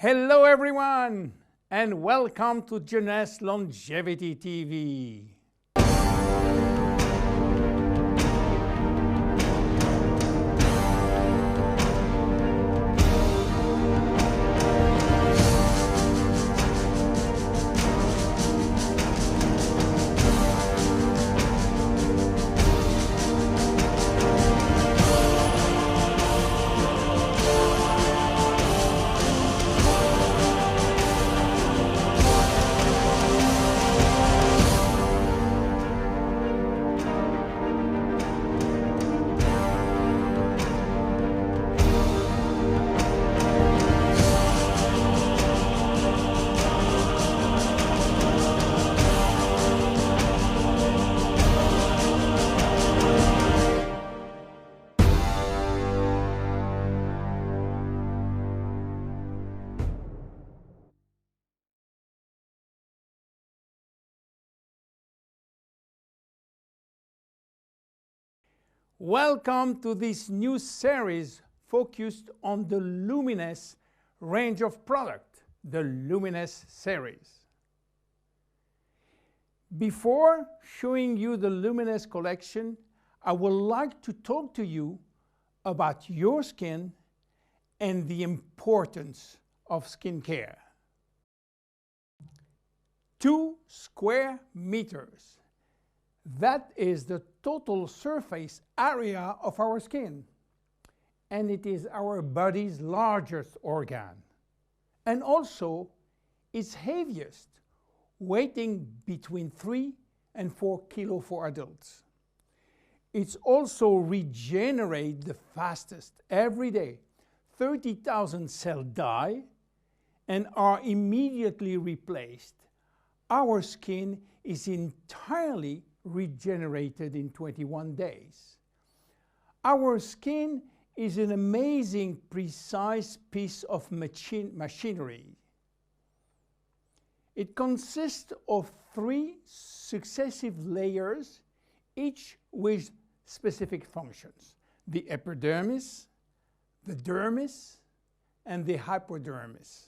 Hello everyone, and welcome to Jeunesse Longevity TV. Welcome to this new series focused on the LUMINESCE range of product, the LUMINESCE series. Before showing you the LUMINESCE collection, I would like to talk to you about your skin and the importance of skincare. 2 square meters. That is the total surface area of our skin, and it is our body's largest organ, and also its heaviest, weighing between 3 and 4 kilos for adults. It's also regenerates the fastest every day. 30,000 cells die and are immediately replaced. Our skin is entirely regenerated in 21 days. Our skin is an amazing, precise piece of machinery. It consists of 3 successive layers, each with specific functions: the epidermis, the dermis, and the hypodermis.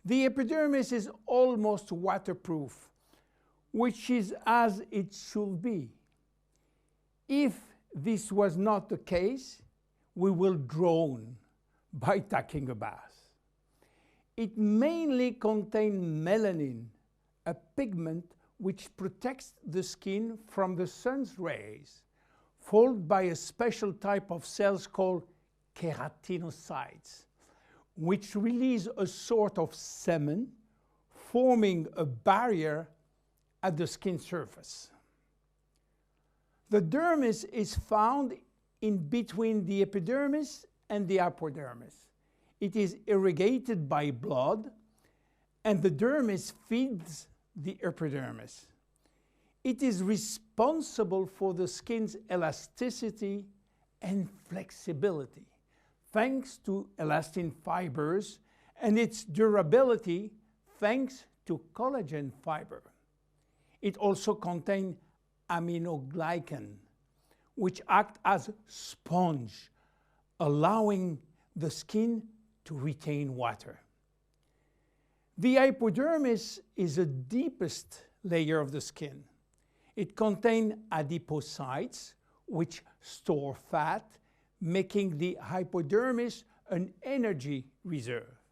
The epidermis is almost waterproof, which is as it should be. If this was not the case, we will drown by taking a bath. It mainly contains melanin, a pigment which protects the skin from the sun's rays, followed by a special type of cells called keratinocytes, which release a sort of semen, forming a barrier at the skin surface. The dermis is found in between the epidermis and the hypodermis. It is irrigated by blood, and the dermis feeds the epidermis. It is responsible for the skin's elasticity and flexibility, thanks to elastin fibers, and its durability, thanks to collagen fiber. It also contains aminoglycan, which act as sponge, allowing the skin to retain water. The hypodermis is the deepest layer of the skin. It contains adipocytes, which store fat, making the hypodermis an energy reserve.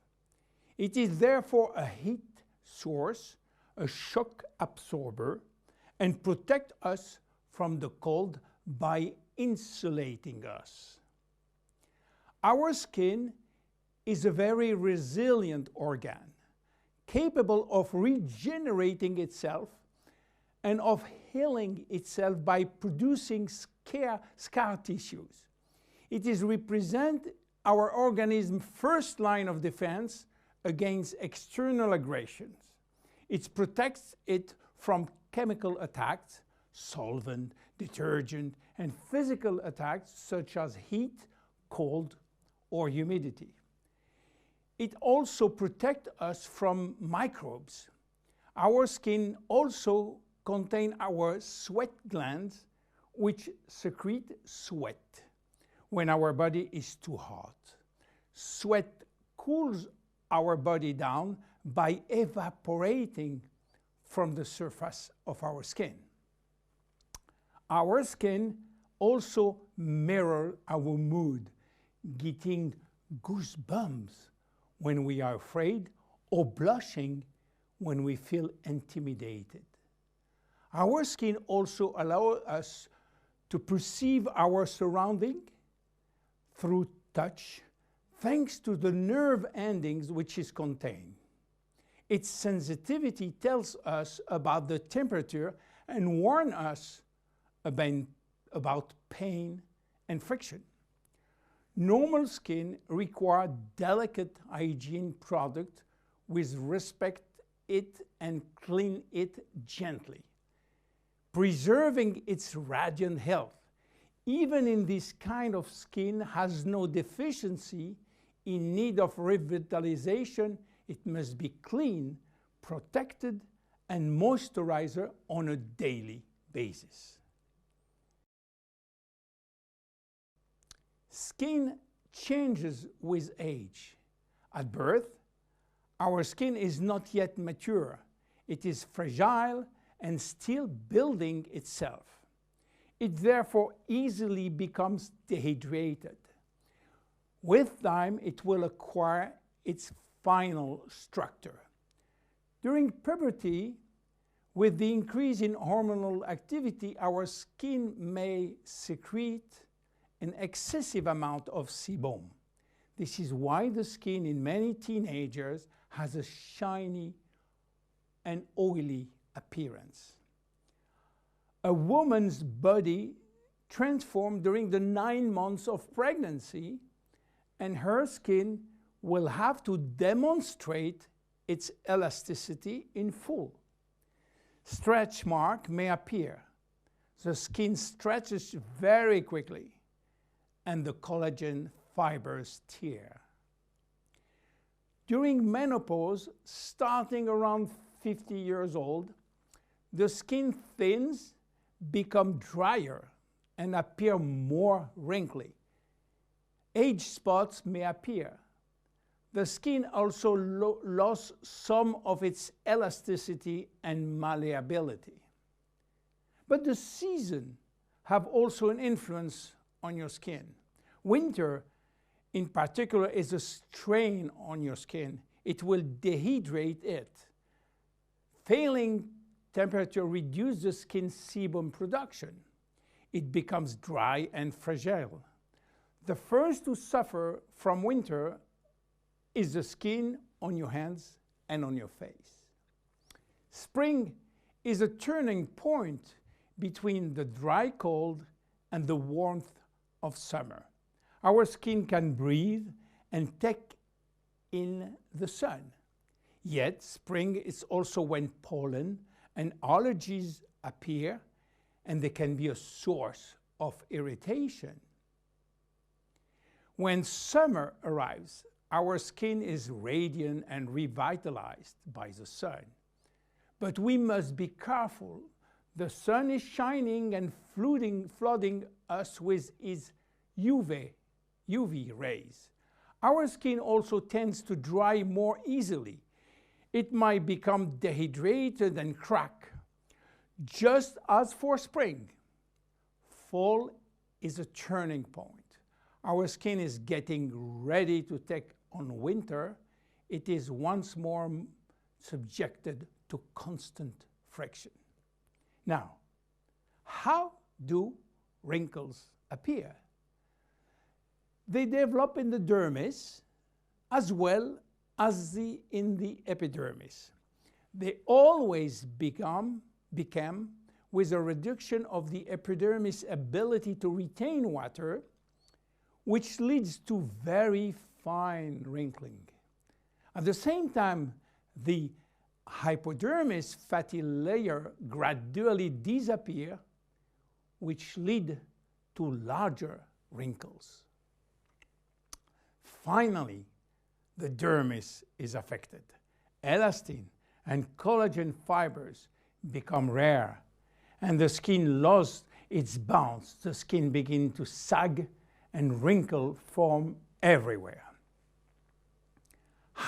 It is therefore a heat source, a shock absorber, and protect us from the cold by insulating us. Our skin is a very resilient organ, capable of regenerating itself and of healing itself by producing scar tissues. It is represent our organism's first line of defense against external aggressions. It protects it from chemical attacks, solvent, detergent, and physical attacks such as heat, cold, or humidity. It also protects us from microbes. Our skin also contains our sweat glands, which secrete sweat when our body is too hot. Sweat cools our body down by evaporating from the surface of our skin. Our skin also mirrors our mood, getting goosebumps when we are afraid or blushing when we feel intimidated. Our skin also allows us to perceive our surrounding through touch, thanks to the nerve endings which is contained. Its sensitivity tells us about the temperature and warns us about pain and friction. Normal skin requires delicate hygiene product with respect it and clean it gently, preserving its radiant health. Even in this kind of skin has no deficiency in need of revitalization, it must be clean, protected, and moisturized on a daily basis. Skin changes with age. At birth, our skin is not yet mature. It is fragile and still building itself. It therefore easily becomes dehydrated. With time, it will acquire its final structure. During puberty, with the increase in hormonal activity, our skin may secrete an excessive amount of sebum. This is why the skin in many teenagers has a shiny and oily appearance. A woman's body transforms during the 9 months of pregnancy, and her skin will have to demonstrate its elasticity in full. Stretch marks may appear. The skin stretches very quickly, and the collagen fibers tear. During menopause, starting around 50 years old, the skin thins, become drier, and appear more wrinkly. Age spots may appear. The skin also lost some of its elasticity and malleability. But the seasons have also an influence on your skin. Winter, in particular, is a strain on your skin. It will dehydrate it. Failing temperature reduces the skin sebum production. It becomes dry and fragile. The first to suffer from winter is the skin on your hands and on your face. Spring is a turning point between the dry cold and the warmth of summer. Our skin can breathe and take in the sun. Yet spring is also when pollen and allergies appear, and they can be a source of irritation. When summer arrives, our skin is radiant and revitalized by the sun. But we must be careful. The sun is shining and flooding us with its UV rays. Our skin also tends to dry more easily. It might become dehydrated and crack. Just as for spring, fall is a turning point. Our skin is getting ready to take on winter. It is once more subjected to constant friction. Now, how do wrinkles appear? They develop in the dermis as well as in the epidermis. They always become with a reduction of the epidermis' ability to retain water, which leads to very fine wrinkling. At the same time, the hypodermis fatty layer gradually disappear, which lead to larger wrinkles. Finally, the dermis is affected. Elastin and collagen fibers become rare, and the skin loses its bounce. The skin begins to sag and wrinkles form everywhere.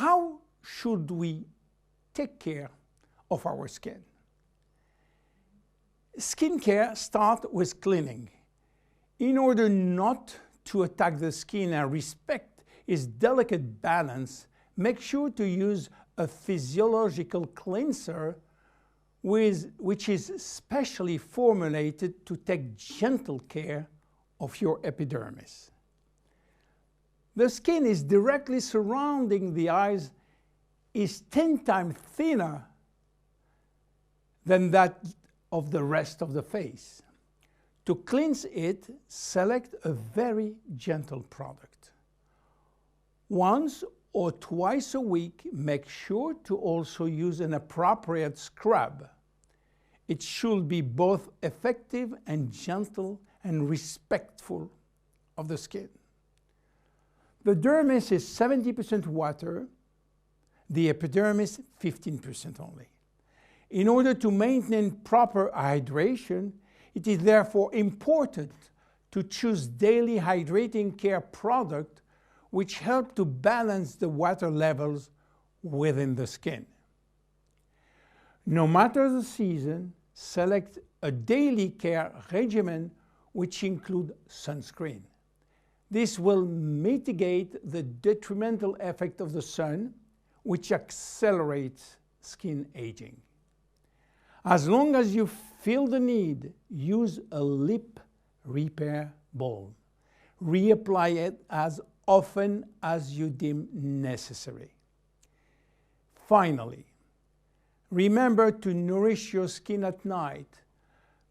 how should we take care of our skin? Skincare starts with cleaning. In order not to attack the skin and respect its delicate balance, make sure to use a physiological cleanser which is specially formulated to take gentle care of your epidermis. The skin is directly surrounding the eyes is 10 times thinner than that of the rest of the face. To cleanse it, select a very gentle product. Once or twice a week, make sure to also use an appropriate scrub. It should be both effective and gentle and respectful of the skin. The dermis is 70% water, the epidermis 15% only. In order to maintain proper hydration, it is therefore important to choose daily hydrating care products which help to balance the water levels within the skin. No matter the season, select a daily care regimen which includes sunscreen. This will mitigate the detrimental effect of the sun, which accelerates skin aging. As long as you feel the need, use a lip repair balm. Reapply it as often as you deem necessary. Finally, remember to nourish your skin at night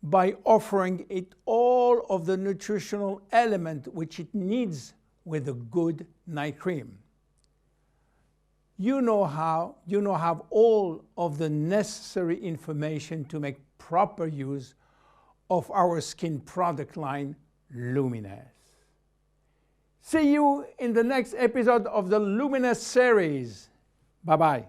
by offering it all of the nutritional element which it needs with a good night cream. You now have all of the necessary information to make proper use of our skin product line, LUMINESCE. See you in the next episode of the LUMINESCE series. Bye-bye.